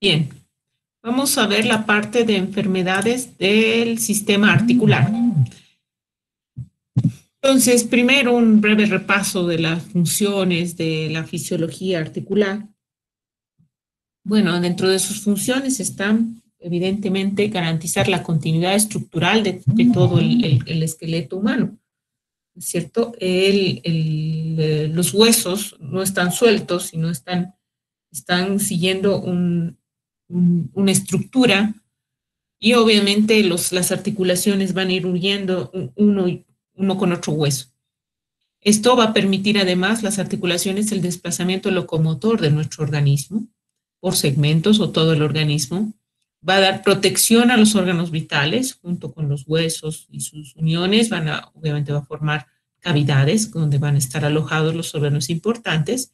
Bien, vamos a ver la parte de enfermedades del sistema articular. Entonces, primero un breve repaso de las funciones de la fisiología articular. Bueno, dentro de sus funciones están, evidentemente, garantizar la continuidad estructural de todo el esqueleto humano, ¿cierto? Los huesos no están sueltos, sino están siguiendo una estructura y obviamente las articulaciones van a ir huyendo uno con otro hueso. Esto va a permitir además las articulaciones el desplazamiento locomotor de nuestro organismo por segmentos o todo el organismo. Va a dar protección a los órganos vitales junto con los huesos y sus uniones. Obviamente va a formar cavidades donde van a estar alojados los órganos importantes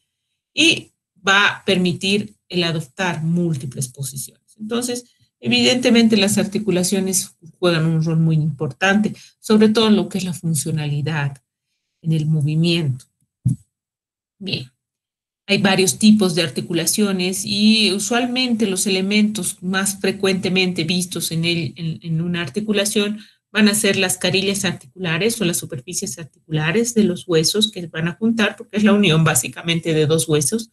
y va a permitir el adoptar múltiples posiciones. Entonces, evidentemente las articulaciones juegan un rol muy importante, sobre todo en lo que es la funcionalidad, en el movimiento. Bien, hay varios tipos de articulaciones y usualmente los elementos más frecuentemente vistos en una articulación van a ser las carillas articulares o las superficies articulares de los huesos que van a juntar, porque es la unión básicamente de dos huesos,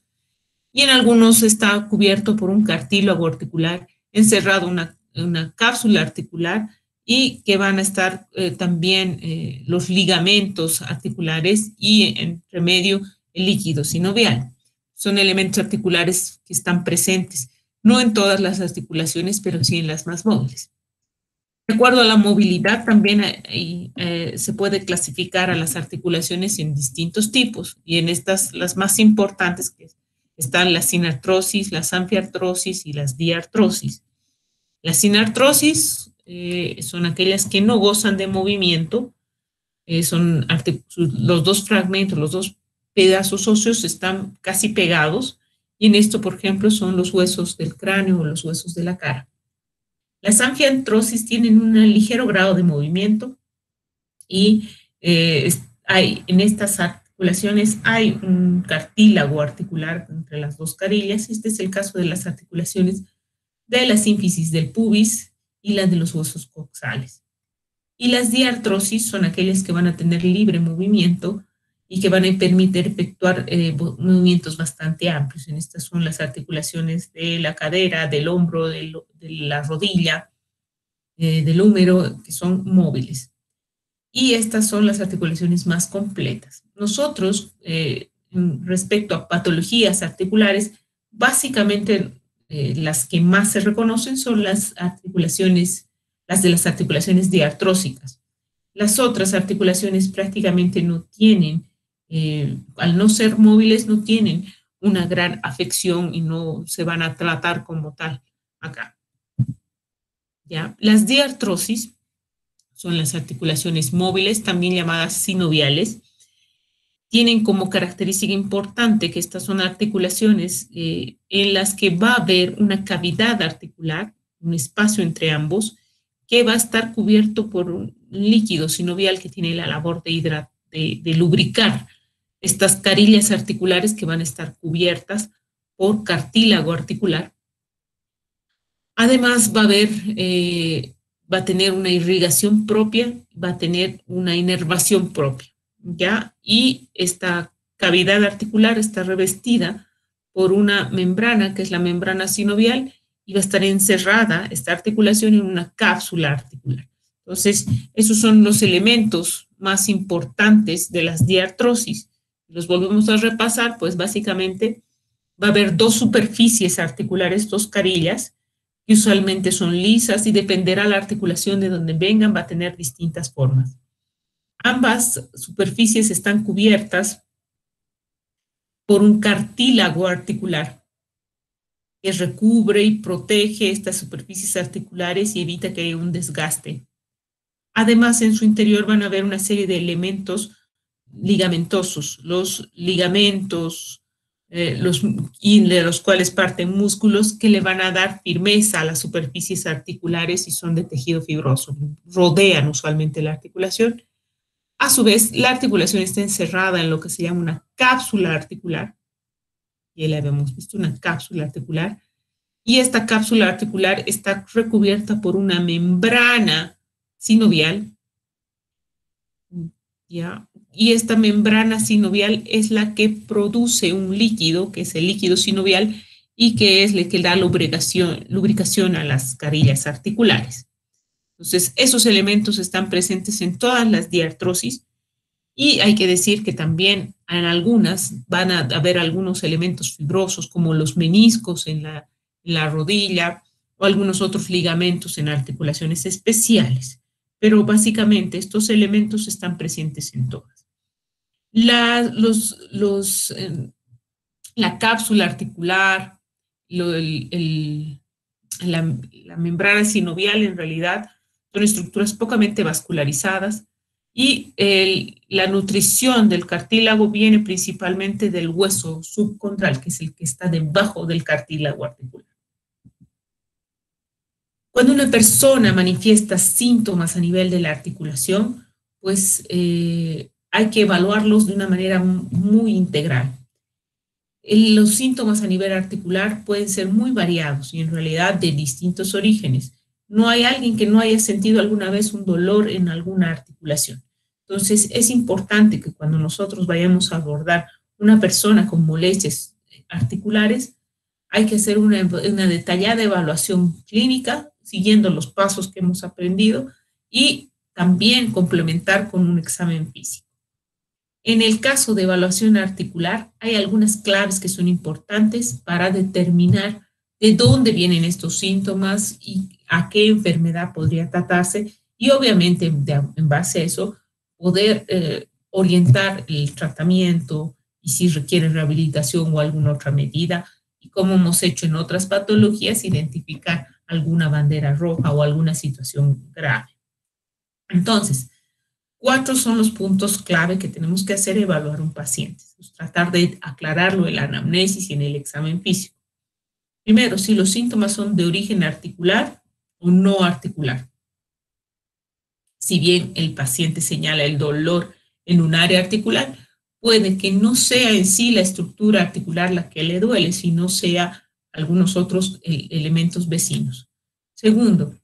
y en algunos está cubierto por un cartílago articular, encerrado una cápsula articular y que van a estar también los ligamentos articulares y entre medio el líquido sinovial. Son elementos articulares que están presentes, no en todas las articulaciones, pero sí en las más móviles. De acuerdo a la movilidad, también se puede clasificar a las articulaciones en distintos tipos, y en estas las más importantes que están la sinartrosis, la anfiartrosis y las diartrosis. La sinartrosis son aquellas que no gozan de movimiento, los dos fragmentos, los dos pedazos óseos están casi pegados, y en esto, por ejemplo, son los huesos del cráneo o los huesos de la cara. Las anfiartrosis tienen un ligero grado de movimiento y en estas articulaciones hay un cartílago articular entre las dos carillas. Este es el caso de las articulaciones de la sínfisis del pubis y las de los huesos coxales. Y las diartrosis son aquellas que van a tener libre movimiento y que van a permitir efectuar movimientos bastante amplios. En estas son las articulaciones de la cadera, del hombro, de la rodilla, del húmero, que son móviles. Y estas son las articulaciones más completas. Nosotros, respecto a patologías articulares, básicamente las que más se reconocen son las de las articulaciones diartrósicas. Las otras articulaciones prácticamente no tienen, al no ser móviles, no tienen una gran afección y no se van a tratar como tal acá. ¿Ya? Las diartrosis son las articulaciones móviles, también llamadas sinoviales. Tienen como característica importante que estas son articulaciones en las que va a haber una cavidad articular, un espacio entre ambos, que va a estar cubierto por un líquido sinovial que tiene la labor de lubricar estas carillas articulares que van a estar cubiertas por cartílago articular. Además va a tener una irrigación propia, va a tener una inervación propia, ¿ya? Y esta cavidad articular está revestida por una membrana, que es la membrana sinovial, y va a estar encerrada esta articulación en una cápsula articular. Entonces, esos son los elementos más importantes de las diartrosis. Los volvemos a repasar, pues básicamente va a haber dos superficies articulares, dos carillas, que usualmente son lisas y dependerá la articulación de donde vengan, va a tener distintas formas. Ambas superficies están cubiertas por un cartílago articular que recubre y protege estas superficies articulares y evita que haya un desgaste. Además, en su interior van a haber una serie de elementos ligamentosos, los ligamentos, y de los cuales parten músculos que le van a dar firmeza a las superficies articulares y son de tejido fibroso, rodean usualmente la articulación. A su vez, la articulación está encerrada en lo que se llama una cápsula articular, ya la habíamos visto, una cápsula articular, y esta cápsula articular está recubierta por una membrana sinovial, ¿ya? Y esta membrana sinovial es la que produce un líquido, que es el líquido sinovial, y que es el que da lubricación a las carillas articulares. Entonces, esos elementos están presentes en todas las diartrosis, y hay que decir que también en algunas van a haber algunos elementos fibrosos, como los meniscos en la rodilla, o algunos otros ligamentos en articulaciones especiales. Pero básicamente estos elementos están presentes en todas. La cápsula articular, la membrana sinovial en realidad son estructuras pocamente vascularizadas, y la nutrición del cartílago viene principalmente del hueso subcondral, que es el que está debajo del cartílago articular. Cuando una persona manifiesta síntomas a nivel de la articulación, pues hay que evaluarlos de una manera muy integral. Los síntomas a nivel articular pueden ser muy variados y en realidad de distintos orígenes. No hay alguien que no haya sentido alguna vez un dolor en alguna articulación. Entonces es importante que cuando nosotros vayamos a abordar una persona con molestias articulares, hay que hacer una detallada evaluación clínica, siguiendo los pasos que hemos aprendido, y también complementar con un examen físico. En el caso de evaluación articular, hay algunas claves que son importantes para determinar de dónde vienen estos síntomas y a qué enfermedad podría tratarse, y obviamente en base a eso poder orientar el tratamiento y si requiere rehabilitación o alguna otra medida, y como hemos hecho en otras patologías, identificar alguna bandera roja o alguna situación grave. Entonces, 4 son los puntos clave que tenemos que hacer evaluar un paciente. Pues tratar de aclararlo en la anamnesis y en el examen físico. Primero, si los síntomas son de origen articular o no articular. Si bien el paciente señala el dolor en un área articular, puede que no sea en sí la estructura articular la que le duele, sino sea algunos otros elementos vecinos. Segundo,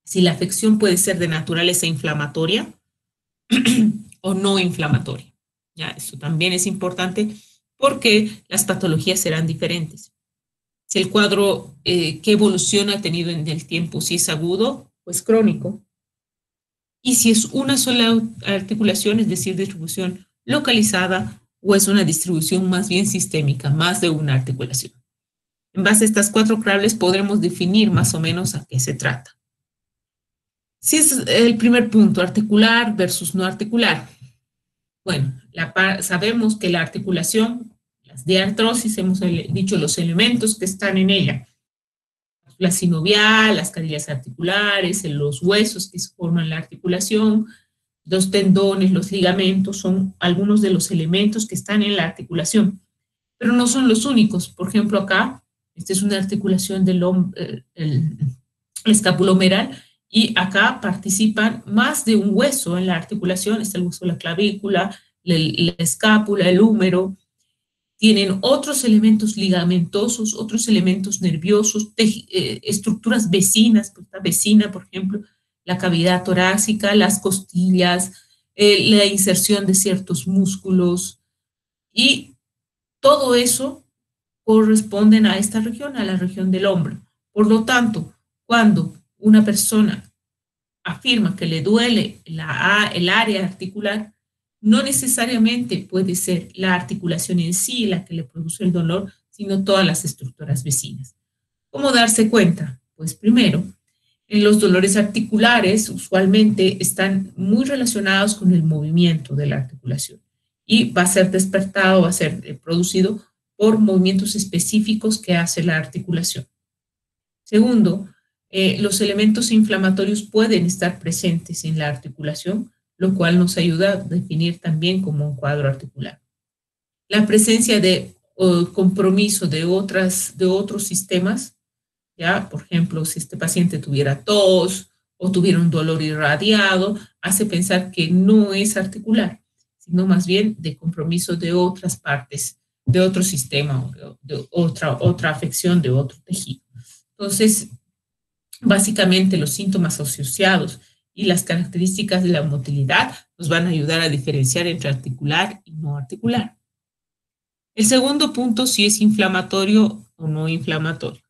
si la afección puede ser de naturaleza inflamatoria o no inflamatoria. Ya, eso también es importante porque las patologías serán diferentes. Si el cuadro, qué evolución ha tenido en el tiempo, si es agudo o es crónico. Y si es una sola articulación, es decir, distribución localizada, o es una distribución más bien sistémica, más de una articulación. En base a estas 4 claves podremos definir más o menos a qué se trata. Si es el primer punto, articular versus no articular. Bueno, sabemos que la articulación, las diartrosis, hemos dicho los elementos que están en ella. La sinovial, las carillas articulares, los huesos que forman la articulación, los tendones, los ligamentos, son algunos de los elementos que están en la articulación, pero no son los únicos. Por ejemplo, acá, esta es una articulación del el escapulohumeral, y acá participan más de un hueso en la articulación. Está el hueso de la clavícula, la escápula, el húmero. Tienen otros elementos ligamentosos, otros elementos nerviosos, estructuras vecinas, vecina, por ejemplo, la cavidad torácica, las costillas, la inserción de ciertos músculos, y todo eso corresponden a esta región, a la región del hombro. Por lo tanto, cuando una persona afirma que le duele el área articular, no necesariamente puede ser la articulación en sí la que le produce el dolor, sino todas las estructuras vecinas. ¿Cómo darse cuenta? Pues primero, en los dolores articulares usualmente están muy relacionados con el movimiento de la articulación, y va a ser despertado, va a ser producido por movimientos específicos que hace la articulación. Segundo, los elementos inflamatorios pueden estar presentes en la articulación, lo cual nos ayuda a definir también como un cuadro articular. La presencia de compromiso de otros sistemas, ¿ya? Por ejemplo, si este paciente tuviera tos o tuviera un dolor irradiado, hace pensar que no es articular, sino más bien de compromiso de otras partes, de otro sistema, de otra afección de otro tejido. Entonces, básicamente los síntomas asociados y las características de la motilidad nos van a ayudar a diferenciar entre articular y no articular. El segundo punto, si es inflamatorio o no inflamatorio.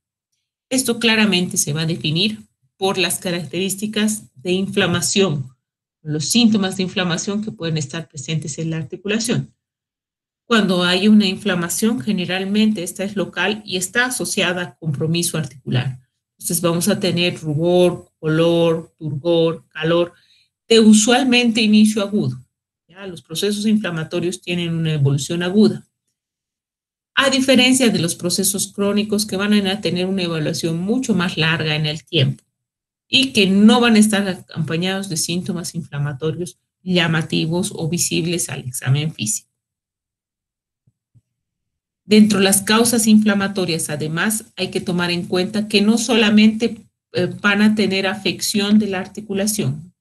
Esto claramente se va a definir por las características de inflamación, los síntomas de inflamación que pueden estar presentes en la articulación. Cuando hay una inflamación, generalmente esta es local y está asociada a compromiso articular. Entonces vamos a tener rubor, color, turgor, calor, de usualmente inicio agudo. ¿Ya? Los procesos inflamatorios tienen una evolución aguda, a diferencia de los procesos crónicos que van a tener una evaluación mucho más larga en el tiempo y que no van a estar acompañados de síntomas inflamatorios llamativos o visibles al examen físico. Dentro de las causas inflamatorias, además, hay que tomar en cuenta que no solamente van a tener afección de la articulación,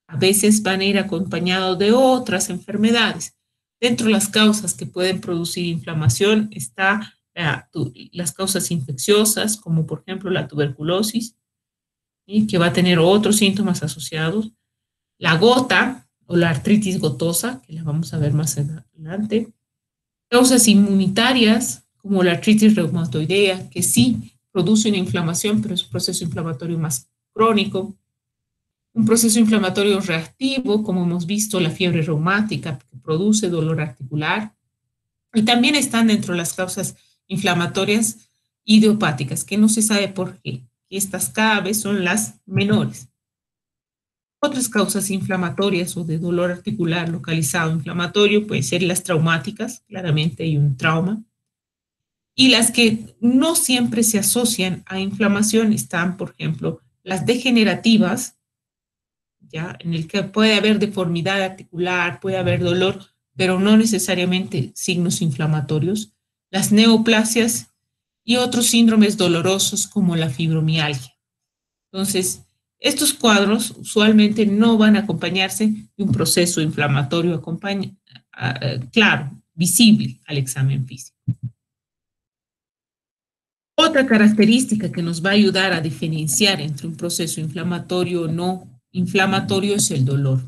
a veces van a ir acompañados de otras enfermedades. Dentro de las causas que pueden producir inflamación está las causas infecciosas, como por ejemplo la tuberculosis, ¿sí? Que va a tener otros síntomas asociados. La gota o la artritis gotosa, que la vamos a ver más adelante. Causas inmunitarias, como la artritis reumatoidea, que sí produce una inflamación, pero es un proceso inflamatorio más crónico. Un proceso inflamatorio reactivo, como hemos visto, la fiebre reumática, que produce dolor articular. Y también están dentro de las causas inflamatorias idiopáticas, que no se sabe por qué. Y estas cada vez son las menores. Otras causas inflamatorias o de dolor articular localizado inflamatorio pueden ser las traumáticas, claramente hay un trauma. Y las que no siempre se asocian a inflamación están, por ejemplo, las degenerativas, ¿ya? En el que puede haber deformidad articular, puede haber dolor, pero no necesariamente signos inflamatorios, las neoplasias y otros síndromes dolorosos como la fibromialgia. Entonces, estos cuadros usualmente no van a acompañarse de un proceso inflamatorio claro, visible al examen físico. Otra característica que nos va a ayudar a diferenciar entre un proceso inflamatorio o no inflamatorio es el dolor.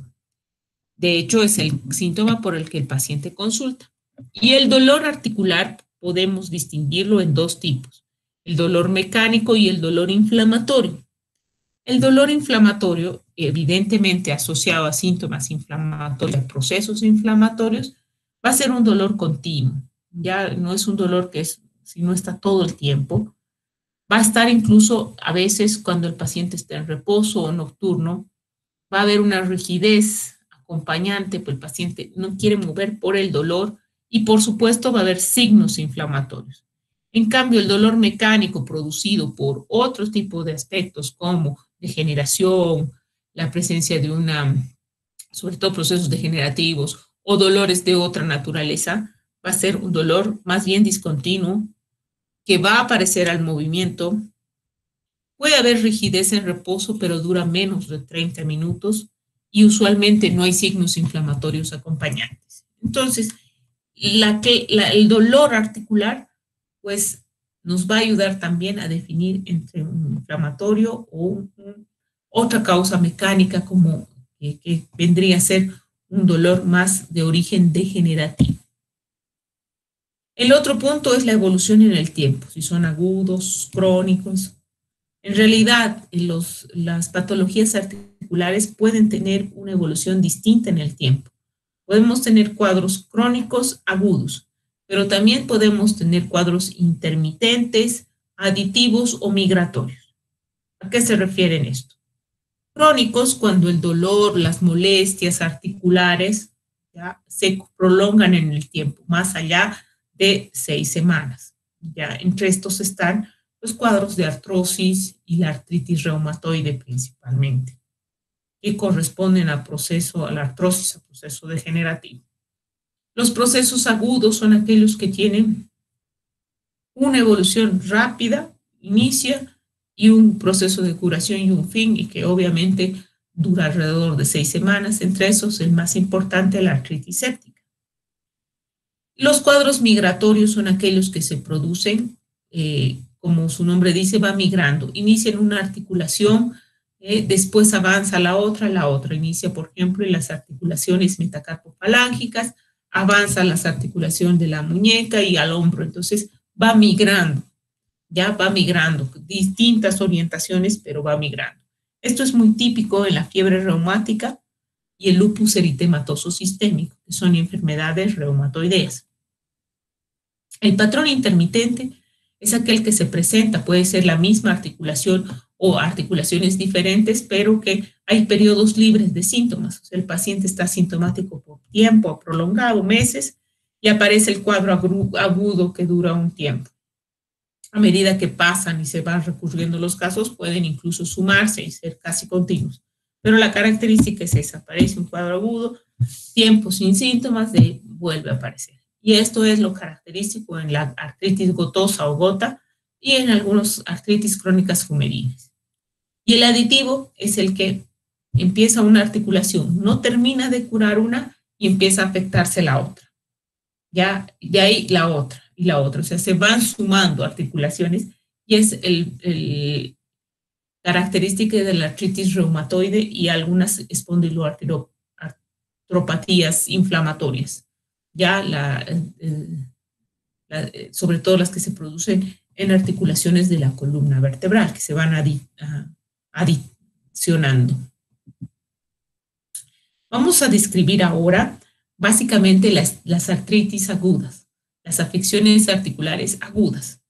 De hecho, es el síntoma por el que el paciente consulta. Y el dolor articular podemos distinguirlo en dos tipos, el dolor mecánico y el dolor inflamatorio. El dolor inflamatorio, evidentemente asociado a síntomas inflamatorios, procesos inflamatorios, va a ser un dolor continuo. Ya no es un dolor que si no está todo el tiempo, va a estar incluso a veces cuando el paciente está en reposo o nocturno, va a haber una rigidez acompañante, pues el paciente no quiere mover por el dolor y por supuesto va a haber signos inflamatorios. En cambio, el dolor mecánico producido por otro tipo de aspectos como degeneración, la presencia de sobre todo procesos degenerativos o dolores de otra naturaleza, va a ser un dolor más bien discontinuo que va a aparecer al movimiento. Puede haber rigidez en reposo, pero dura menos de 30 minutos y usualmente no hay signos inflamatorios acompañantes. Entonces, el dolor articular, pues nos va a ayudar también a definir entre un inflamatorio o otra causa mecánica como que vendría a ser un dolor más de origen degenerativo. El otro punto es la evolución en el tiempo, si son agudos, crónicos. En realidad, las patologías articulares pueden tener una evolución distinta en el tiempo. Podemos tener cuadros crónicos agudos, pero también podemos tener cuadros intermitentes, aditivos o migratorios. ¿A qué se refiere esto? Crónicos cuando el dolor, las molestias articulares ya se prolongan en el tiempo, más allá de 6 semanas. Ya entre estos están los cuadros de artrosis y la artritis reumatoide principalmente, que corresponden al proceso, a la artrosis, al proceso degenerativo. Los procesos agudos son aquellos que tienen una evolución rápida, inicia, y un proceso de curación y un fin, y que obviamente dura alrededor de 6 semanas, entre esos el más importante, la artritis séptica. Los cuadros migratorios son aquellos que se producen como su nombre dice, va migrando. Inicia en una articulación, después avanza a la otra. Inicia, por ejemplo, en las articulaciones metacarpofalángicas, avanza a las articulaciones de la muñeca y al hombro. Entonces, va migrando, ya va migrando, distintas orientaciones, pero va migrando. Esto es muy típico en la fiebre reumática y el lupus eritematoso sistémico, que son enfermedades reumatoideas. El patrón intermitente es aquel que se presenta, puede ser la misma articulación o articulaciones diferentes, pero que hay periodos libres de síntomas. O sea, el paciente está asintomático por tiempo prolongado, meses, y aparece el cuadro agudo que dura un tiempo. A medida que pasan y se van recurriendo los casos, pueden incluso sumarse y ser casi continuos. Pero la característica es esa, aparece un cuadro agudo, tiempo sin síntomas, vuelve a aparecer. Y esto es lo característico en la artritis gotosa o gota y en algunas artritis crónicas fumerines. Y el aditivo es el que empieza una articulación, no termina de curar una y empieza a afectarse la otra. Ya, de ahí la otra y la otra. O sea, se van sumando articulaciones y es el característica de la artritis reumatoide y algunas espondiloartropatías inflamatorias. Ya sobre todo las que se producen en articulaciones de la columna vertebral, que se van adicionando. Vamos a describir ahora básicamente las artritis agudas, las afecciones articulares agudas.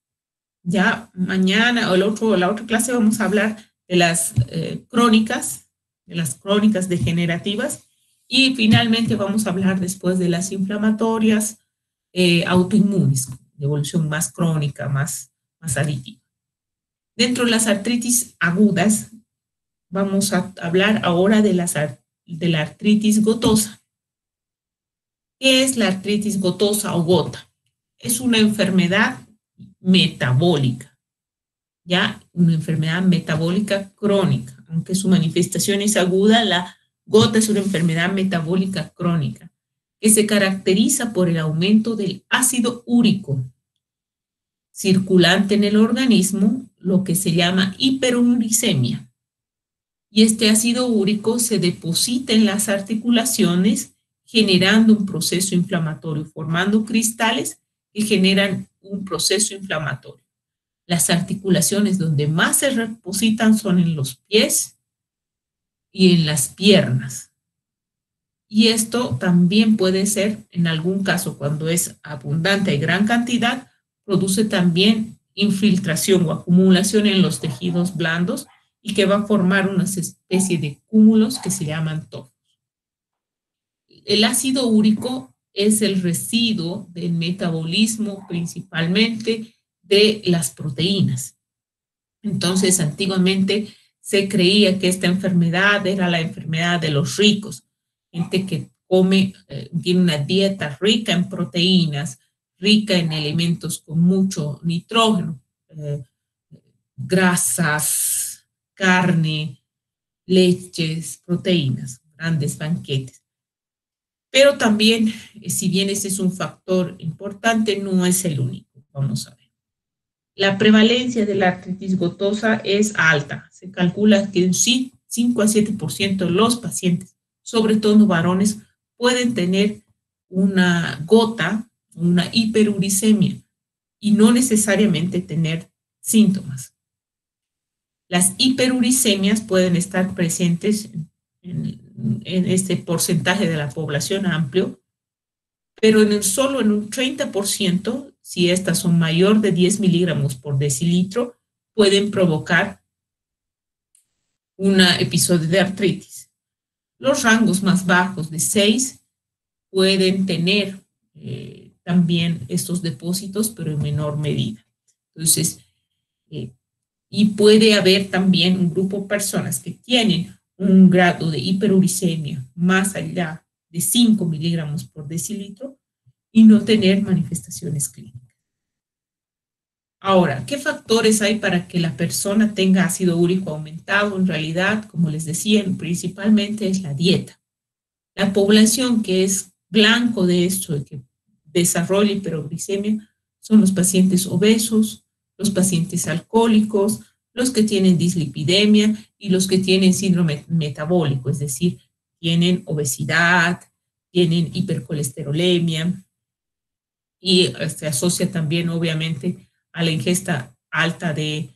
Ya mañana o la otra clase vamos a hablar de las crónicas degenerativas, y finalmente vamos a hablar después de las inflamatorias autoinmunes, de evolución más crónica, más aditiva. Dentro de las artritis agudas, vamos a hablar ahora de la artritis gotosa. ¿Qué es la artritis gotosa o gota? Es una enfermedad metabólica, ya una enfermedad metabólica crónica. Aunque su manifestación es aguda, la gota es una enfermedad metabólica crónica que se caracteriza por el aumento del ácido úrico circulante en el organismo, lo que se llama hiperuricemia. Y este ácido úrico se deposita en las articulaciones, generando un proceso inflamatorio, formando cristales que generan un proceso inflamatorio. Las articulaciones donde más se depositan son en los pies y en las piernas. Y esto también puede ser, en algún caso, cuando es abundante y gran cantidad, produce también infiltración o acumulación en los tejidos blandos y que va a formar una especie de cúmulos que se llaman tofos. El ácido úrico es el residuo del metabolismo principalmente de las proteínas. Entonces, antiguamente se creía que esta enfermedad era la enfermedad de los ricos, gente que tiene una dieta rica en proteínas, rica en elementos con mucho nitrógeno, grasas, carne, leches, proteínas, grandes banquetes. Pero también, si bien ese es un factor importante, no es el único. Vamos a ver. La prevalencia de la artritis gotosa es alta. Se calcula que un 5 a 7% de los pacientes, sobre todo varones, pueden tener una gota, una hiperuricemia, y no necesariamente tener síntomas. Las hiperuricemias pueden estar presentes en este porcentaje de la población amplio, pero solo en un 30%, si estas son mayor de 10 miligramos por decilitro, pueden provocar un episodio de artritis. Los rangos más bajos de 6 pueden tener también estos depósitos, pero en menor medida. Entonces, y puede haber también un grupo de personas que tienen un grado de hiperuricemia más allá de 5 miligramos por decilitro y no tener manifestaciones clínicas. Ahora, ¿qué factores hay para que la persona tenga ácido úrico aumentado? En realidad, como les decía, principalmente es la dieta. La población que es blanco de esto, que desarrolla hiperuricemia, son los pacientes obesos, los pacientes alcohólicos, los que tienen dislipidemia y los que tienen síndrome metabólico, es decir, tienen obesidad, tienen hipercolesterolemia y se asocia también obviamente a la ingesta alta de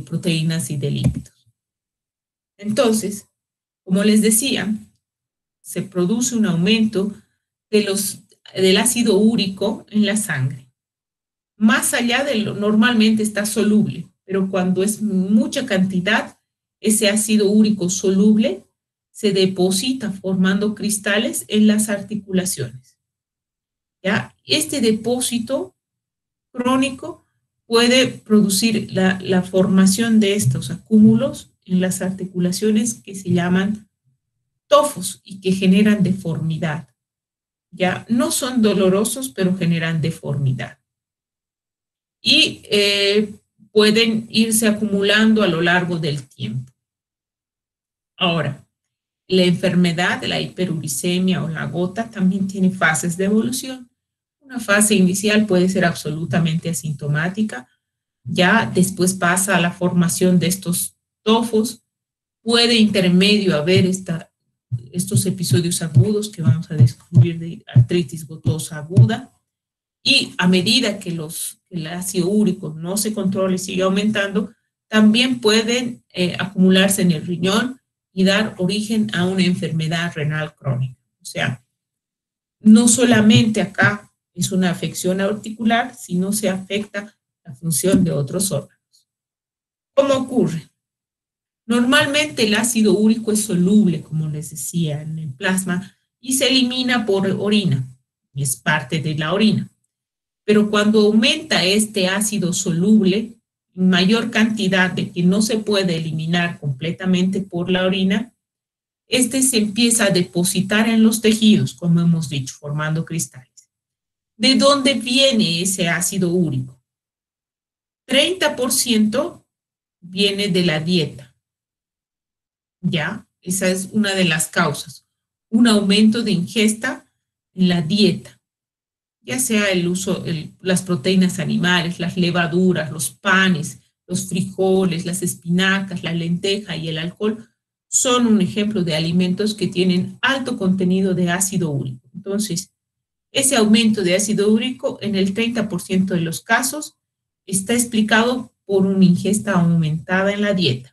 proteínas y de lípidos. Entonces, como les decía, se produce un aumento del ácido úrico en la sangre. Más allá de lo normalmente está soluble, pero cuando es mucha cantidad, ese ácido úrico soluble se deposita formando cristales en las articulaciones. ¿Ya? Este depósito crónico puede producir la formación de estos acúmulos en las articulaciones que se llaman tofos y que generan deformidad. Ya no son dolorosos, pero generan deformidad. Y pueden irse acumulando a lo largo del tiempo. Ahora, la enfermedad de la hiperuricemia o la gota también tiene fases de evolución. Una fase inicial puede ser absolutamente asintomática, ya después pasa a la formación de estos tofos, puede intermedio haber estos episodios agudos que vamos a descubrir de artritis gotosa aguda, y a medida que el ácido úrico no se controla y sigue aumentando, también pueden acumularse en el riñón y dar origen a una enfermedad renal crónica. O sea, no solamente acá es una afección articular, sino se afecta la función de otros órganos. ¿Cómo ocurre? Normalmente el ácido úrico es soluble, como les decía, en el plasma y se elimina por orina, y es parte de la orina. Pero cuando aumenta este ácido soluble en mayor cantidad de que no se puede eliminar completamente por la orina, este se empieza a depositar en los tejidos, como hemos dicho, formando cristales. ¿De dónde viene ese ácido úrico? 30% viene de la dieta. ¿Ya? Esa es una de las causas. Un aumento de ingesta en la dieta, ya sea el uso, las proteínas animales, las levaduras, los panes, los frijoles, las espinacas, la lenteja y el alcohol, son un ejemplo de alimentos que tienen alto contenido de ácido úrico. Entonces, ese aumento de ácido úrico en el 30% de los casos está explicado por una ingesta aumentada en la dieta.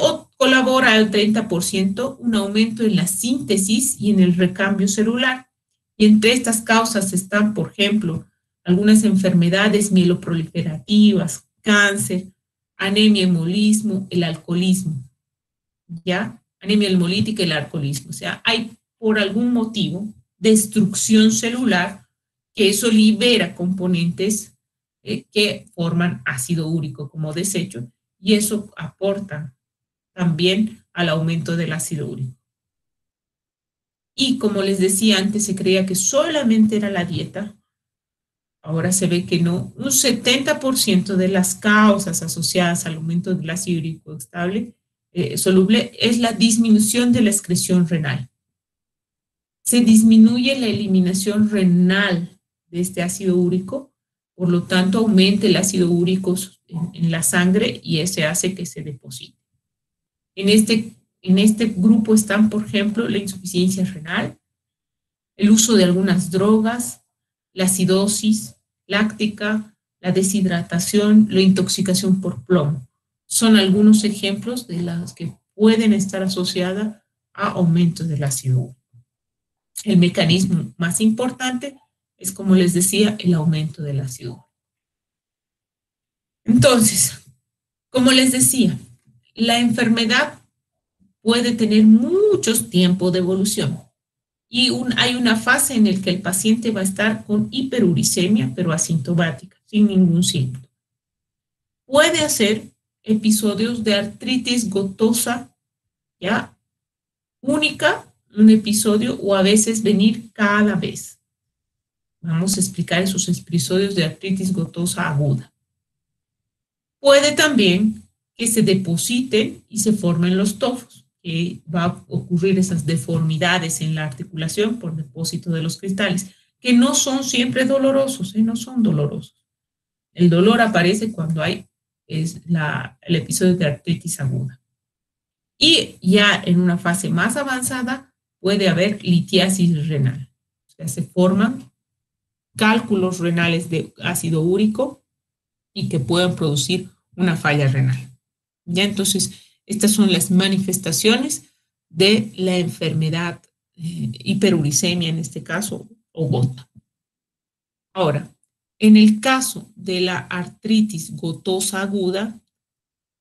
O colabora al 30% un aumento en la síntesis y en el recambio celular. Y entre estas causas están, por ejemplo, algunas enfermedades mieloproliferativas, cáncer, anemia hemolismo, el alcoholismo, ¿ya? Anemia hemolítica y el alcoholismo. O sea, hay por algún motivo destrucción celular que eso libera componentes que forman ácido úrico como desecho y eso aporta también al aumento del ácido úrico. Y como les decía antes, se creía que solamente era la dieta. Ahora se ve que no. Un 70% de las causas asociadas al aumento del ácido úrico estable, soluble, es la disminución de la excreción renal. Se disminuye la eliminación renal de este ácido úrico, por lo tanto aumenta el ácido úrico en la sangre y ese hace que se deposite. En este grupo están, por ejemplo, la insuficiencia renal, el uso de algunas drogas, la acidosis láctica, la deshidratación, la intoxicación por plomo. Son algunos ejemplos de las que pueden estar asociadas a aumentos del ácido úrico. El mecanismo más importante es, como les decía, el aumento del ácido úrico. Entonces, como les decía, la enfermedad puede tener muchos tiempos de evolución y hay una fase en la que el paciente va a estar con hiperuricemia, pero asintomática, sin ningún síntoma. Puede hacer episodios de artritis gotosa, ¿ya? Única, un episodio, o a veces venir cada vez. Vamos a explicar esos episodios de artritis gotosa aguda. Puede también que se depositen y se formen los tofos, que va a ocurrir esas deformidades en la articulación por depósito de los cristales, que no son siempre dolorosos, no son dolorosos. El dolor aparece cuando hay el episodio de artritis aguda. Y ya en una fase más avanzada puede haber litiasis renal. O sea, se forman cálculos renales de ácido úrico y que pueden producir una falla renal. Ya entonces, estas son las manifestaciones de la enfermedad hiperuricemia en este caso, o gota. Ahora, en el caso de la artritis gotosa aguda,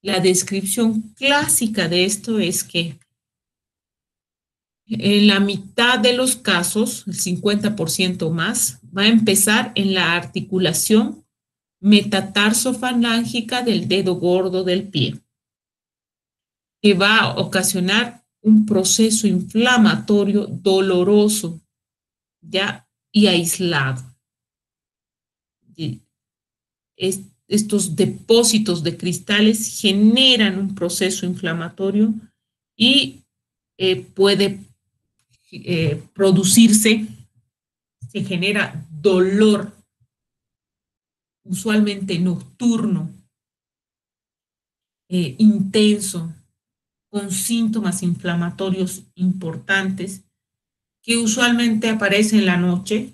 la descripción clásica de esto es que en la mitad de los casos, el 50% más, va a empezar en la articulación metatarsofanlángica del dedo gordo del pie, que va a ocasionar un proceso inflamatorio doloroso, ya, y aislado. Estos depósitos de cristales generan un proceso inflamatorio y puede producirse, se genera dolor, usualmente nocturno, intenso, con síntomas inflamatorios importantes, que usualmente aparece en la noche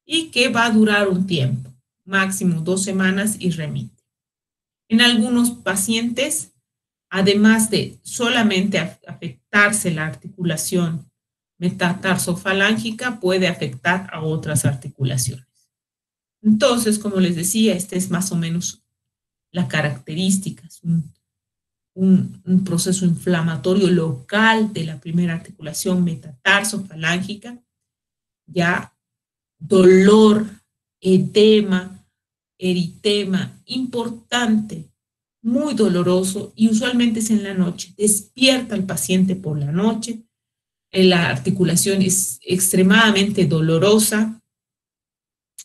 y que va a durar un tiempo, máximo 2 semanas y remite. En algunos pacientes, además de solamente afectarse la articulación metatarsofanlángica, puede afectar a otras articulaciones. Entonces, como les decía, esta es más o menos la característica, es un proceso inflamatorio local de la primera articulación metatarsofanlángica, ya dolor, edema, eritema, importante, muy doloroso y usualmente es en la noche. Despierta al paciente por la noche, la articulación es extremadamente dolorosa,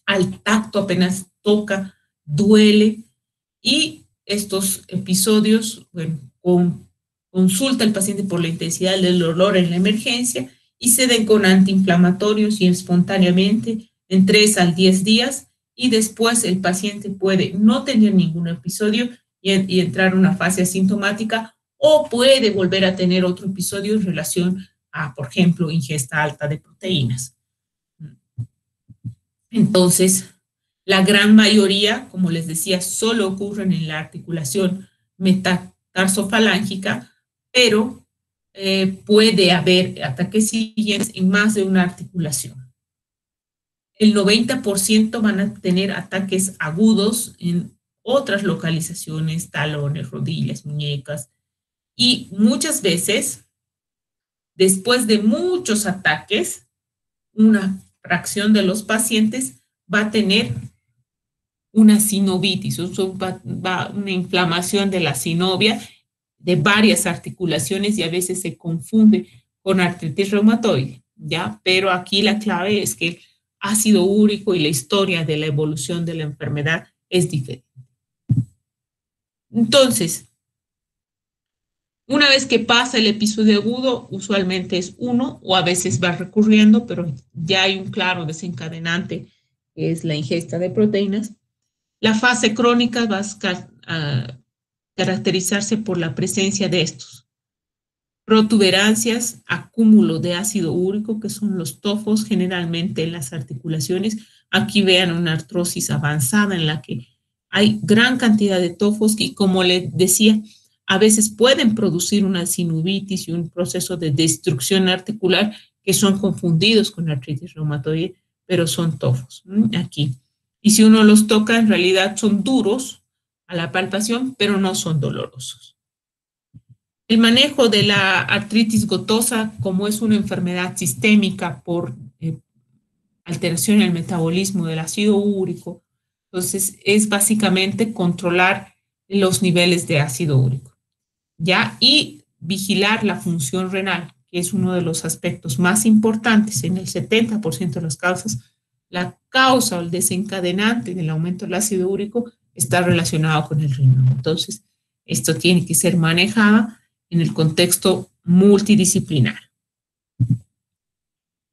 al tacto apenas toca, duele y estos episodios, bueno, consulta al paciente por la intensidad del dolor en la emergencia y se den con antiinflamatorios y espontáneamente en 3 a 10 días y después el paciente puede no tener ningún episodio y entrar en una fase asintomática o puede volver a tener otro episodio en relación a, por ejemplo, ingesta alta de proteínas. Entonces, la gran mayoría, como les decía, solo ocurren en la articulación metatarsofanlángica, pero puede haber ataques siguientes en más de una articulación. El 90% van a tener ataques agudos en otras localizaciones, talones, rodillas, muñecas, y muchas veces, después de muchos ataques, una fracción de los pacientes va a tener una sinovitis, una inflamación de la sinovia de varias articulaciones y a veces se confunde con artritis reumatoide, ¿ya? Pero aquí la clave es que el ácido úrico y la historia de la evolución de la enfermedad es diferente. Entonces, una vez que pasa el episodio agudo, usualmente es uno o a veces va recurriendo, pero ya hay un claro desencadenante que es la ingesta de proteínas. La fase crónica va a caracterizarse por la presencia de estos protuberancias, acúmulo de ácido úrico, que son los tofos generalmente en las articulaciones. Aquí vean una artrosis avanzada en la que hay gran cantidad de tofos y, como les decía, a veces pueden producir una sinovitis y un proceso de destrucción articular que son confundidos con artritis reumatoide, pero son tofos aquí. Y si uno los toca, en realidad son duros a la palpación, pero no son dolorosos. El manejo de la artritis gotosa, como es una enfermedad sistémica por alteración en el metabolismo del ácido úrico, entonces es básicamente controlar los niveles de ácido úrico, ¿ya? Y vigilar la función renal, que es uno de los aspectos más importantes en el 70% de las causas. La causa o el desencadenante del aumento del ácido úrico está relacionado con el riñón. Entonces, esto tiene que ser manejado en el contexto multidisciplinar.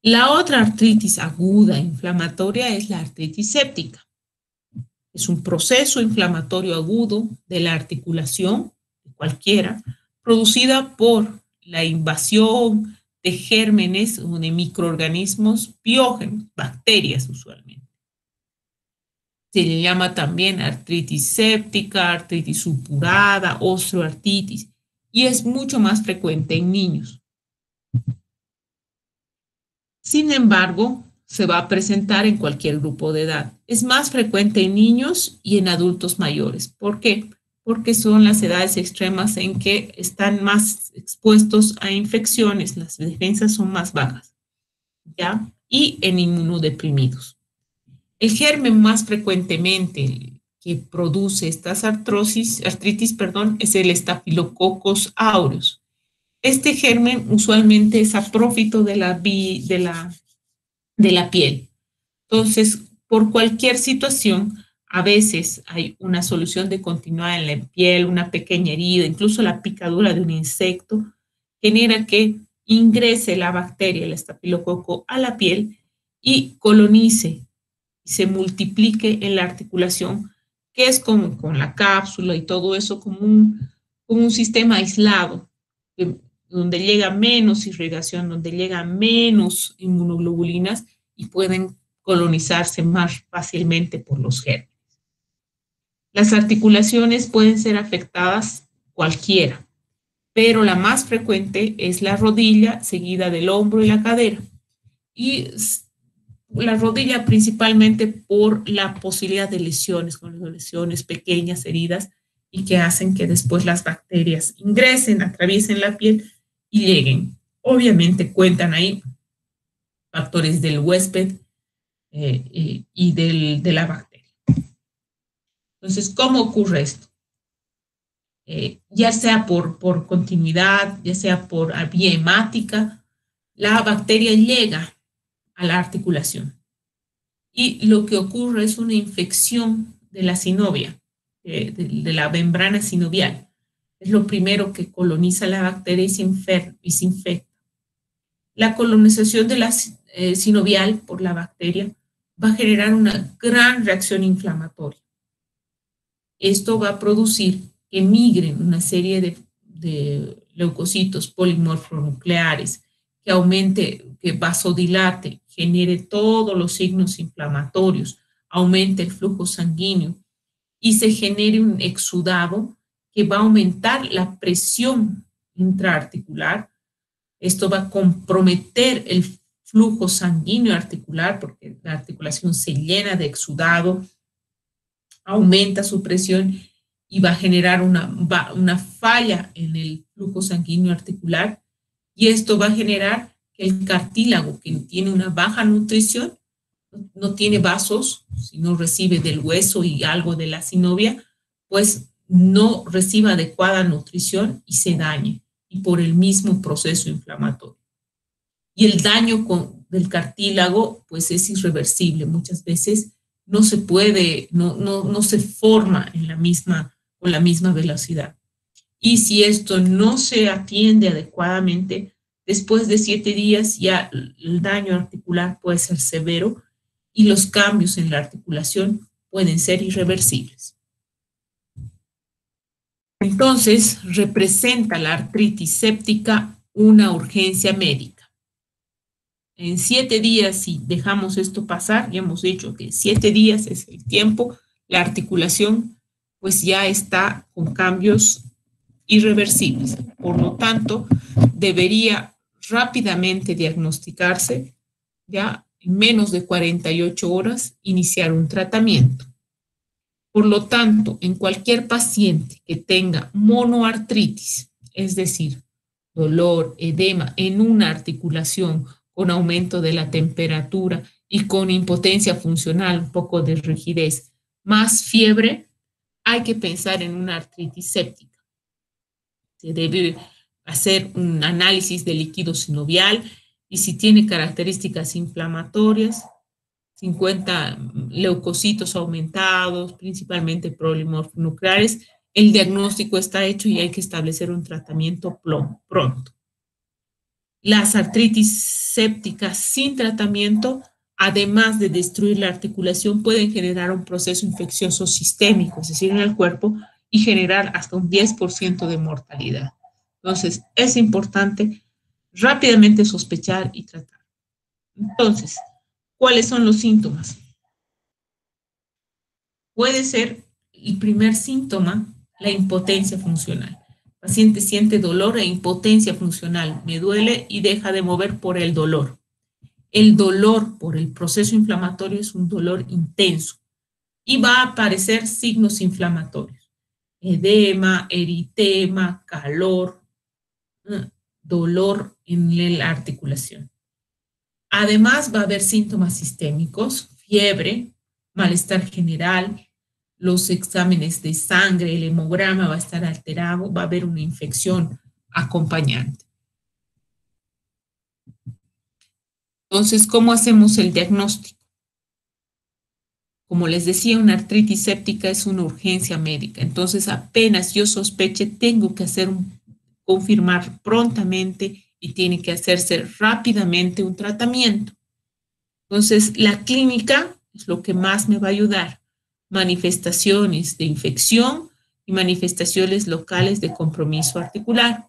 La otra artritis aguda inflamatoria es la artritis séptica. Es un proceso inflamatorio agudo de la articulación, cualquiera, producida por la invasión de gérmenes o de microorganismos biógenos, bacterias usualmente. Se le llama también artritis séptica, artritis supurada, osteoartritis, y es mucho más frecuente en niños. Sin embargo, se va a presentar en cualquier grupo de edad. Es más frecuente en niños y en adultos mayores. ¿Por qué? Porque son las edades extremas en que están más expuestos a infecciones, las defensas son más bajas, ¿ya? Y en inmunodeprimidos. El germen más frecuentemente que produce estas artritis, es el Staphylococcus aureus. Este germen usualmente es aprófito de la piel. Entonces, por cualquier situación, a veces hay una solución de continuidad en la piel, una pequeña herida, incluso la picadura de un insecto, genera que ingrese la bacteria, el estafilococo, a la piel y colonice, se multiplique en la articulación, que es como con la cápsula y todo eso, como un sistema aislado, donde llega menos irrigación, donde llega menos inmunoglobulinas y pueden colonizarse más fácilmente por los gérmenes. Las articulaciones pueden ser afectadas cualquiera, pero la más frecuente es la rodilla, seguida del hombro y la cadera. Y la rodilla principalmente por la posibilidad de lesiones, con lesiones pequeñas, heridas, y que hacen que después las bacterias ingresen, atraviesen la piel y lleguen. Obviamente cuentan ahí factores del huésped y de la bacteria. Entonces, ¿cómo ocurre esto? Ya sea por continuidad, ya sea por vía hemática, la bacteria llega a la articulación. Y lo que ocurre es una infección de la sinovia, de la membrana sinovial. Es lo primero que coloniza la bacteria y se infecta. La colonización de la sinovial por la bacteria va a generar una gran reacción inflamatoria. Esto va a producir que migren una serie de leucocitos polimorfonucleares, que aumente, que vasodilate, genere todos los signos inflamatorios, aumente el flujo sanguíneo y se genere un exudado que va a aumentar la presión intraarticular. Esto va a comprometer el flujo sanguíneo articular porque la articulación se llena de exudado, aumenta su presión y va a generar una falla en el flujo sanguíneo articular, y esto va a generar que el cartílago, que tiene una baja nutrición, no tiene vasos, sino recibe del hueso y algo de la sinovia, pues no reciba adecuada nutrición y se dañe, y por el mismo proceso inflamatorio. Y el daño del cartílago, pues es irreversible. Muchas veces no se puede, no se forma con la misma velocidad. Y si esto no se atiende adecuadamente, después de 7 días ya el daño articular puede ser severo y los cambios en la articulación pueden ser irreversibles. Entonces, representa la artritis séptica una urgencia médica. En 7 días, si dejamos esto pasar, ya hemos dicho que 7 días es el tiempo, la articulación pues ya está con cambios irreversibles. Por lo tanto, debería rápidamente diagnosticarse, ya en menos de 48 horas, iniciar un tratamiento. Por lo tanto, en cualquier paciente que tenga monoartritis, es decir, dolor, edema en una articulación con aumento de la temperatura y con impotencia funcional, un poco de rigidez, más fiebre, hay que pensar en una artritis séptica. Se debe hacer un análisis de líquido sinovial y si tiene características inflamatorias, 50 leucocitos aumentados, principalmente polimorfonucleares, el diagnóstico está hecho y hay que establecer un tratamiento pronto. Las artritis sépticas sin tratamiento además de destruir la articulación, pueden generar un proceso infeccioso sistémico, es decir, en el cuerpo, y generar hasta un 10% de mortalidad. Entonces, es importante rápidamente sospechar y tratar. Entonces, ¿cuáles son los síntomas? Puede ser el primer síntoma, la impotencia funcional. El paciente siente dolor e impotencia funcional. Me duele y deja de mover por el dolor. El dolor por el proceso inflamatorio es un dolor intenso y va a aparecer signos inflamatorios. Edema, eritema, calor, dolor en la articulación. Además, va a haber síntomas sistémicos, fiebre, malestar general, los exámenes de sangre, el hemograma va a estar alterado, va a haber una infección acompañante. Entonces, ¿cómo hacemos el diagnóstico? Como les decía, una artritis séptica es una urgencia médica. Entonces, apenas yo sospeche, tengo que confirmar prontamente y tiene que hacerse rápidamente un tratamiento. Entonces, la clínica es lo que más me va a ayudar. Manifestaciones de infección y manifestaciones locales de compromiso articular.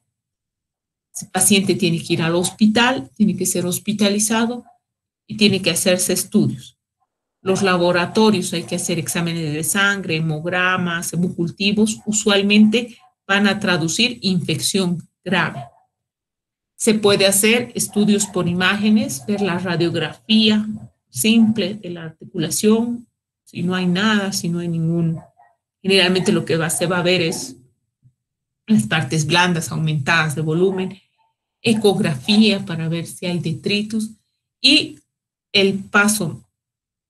El paciente tiene que ir al hospital, tiene que ser hospitalizado y tiene que hacerse estudios. Los laboratorios, hay que hacer exámenes de sangre, hemogramas, hemocultivos, usualmente van a traducir infección grave. Se puede hacer estudios por imágenes, ver la radiografía simple de la articulación, si no hay nada, si no hay ningún. Generalmente lo que se va a ver es las partes blandas aumentadas de volumen, ecografía para ver si hay detritus y el paso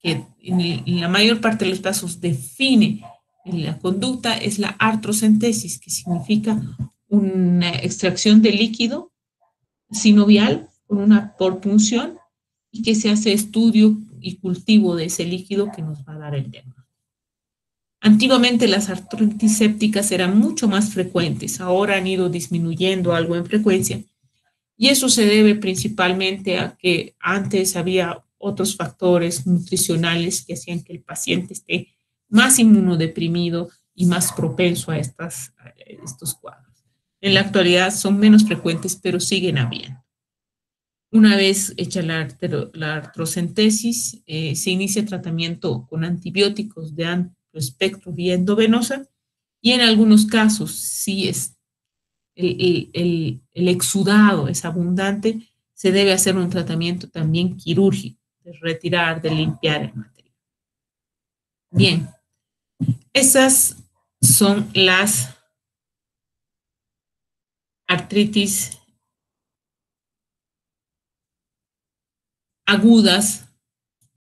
que en la mayor parte de los casos define la conducta es la artrocentesis, que significa una extracción de líquido sinovial por punción y que se hace estudio y cultivo de ese líquido que nos va a dar el diagnóstico. Antiguamente las artritis sépticas eran mucho más frecuentes, ahora han ido disminuyendo algo en frecuencia y eso se debe principalmente a que antes había otros factores nutricionales que hacían que el paciente esté más inmunodeprimido y más propenso a estos cuadros. En la actualidad son menos frecuentes, pero siguen habiendo. Una vez hecha la artrocentesis, se inicia tratamiento con antibióticos de amplio espectro vía endovenosa y en algunos casos, si es el exudado es abundante, se debe hacer un tratamiento también quirúrgico, de retirar, de limpiar el material. Bien, esas son las artritis agudas